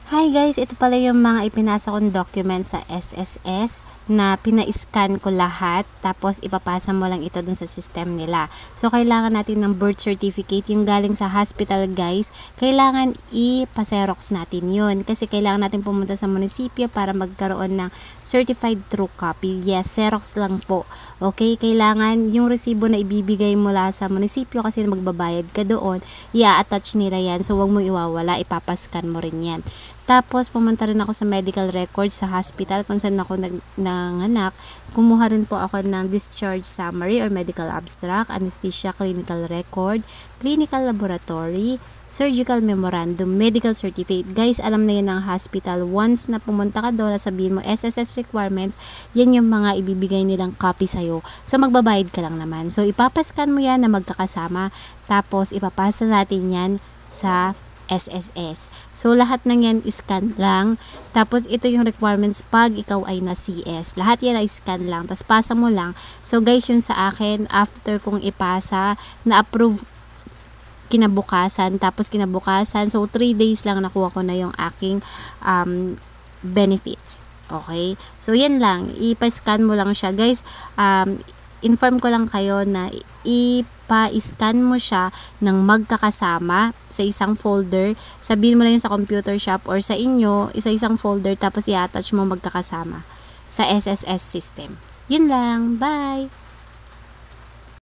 Hi guys, ito pala yung mga ipinasa kong document sa SSS na pina-scan ko lahat tapos ipapasa mo lang ito dun sa system nila. So kailangan natin ng birth certificate yung galing sa hospital guys. Kailangan i-xerox natin yun kasi kailangan natin pumunta sa munisipyo para magkaroon ng certified true copy. Yes, xerox lang po. Okay, kailangan yung resibo na ibibigay mula sa munisipyo kasi magbabayad ka doon, i-attach nila yan. So wag mo iwawala, ipapascan mo rin yan. Tapos, pumunta rin ako sa medical records sa hospital kung saan ako nanganak. Kumuha rin po ako ng discharge summary or medical abstract, anesthesia clinical record, clinical laboratory, surgical memorandum, medical certificate. Guys, alam na yun ng hospital. Once na pumunta ka doon, sabihin mo SSS requirements, yan yung mga ibibigay nilang copy sa'yo. So, magbabayad ka lang naman. So, ipapascan mo yan na magkakasama. Tapos, ipapasa natin yan sa SSS. So, lahat ng yan scan lang. Tapos, ito yung requirements pag ikaw ay na CS. Lahat yan ay scan lang. Tapos, pasa mo lang. So, guys, yun sa akin, after kong ipasa, na-approve kinabukasan. Tapos, kinabukasan. So, 3 days lang nakuha ko na yung aking benefits. Okay? So, yan lang. Ipa-scan mo lang siya. Guys, inform ko lang kayo na ipa-scan mo siya ng magkakasama sa isang folder. Sabihin mo lang yun sa computer shop or sa inyo, isa-isang folder tapos i-attach mo magkakasama sa SSS system. Yun lang. Bye!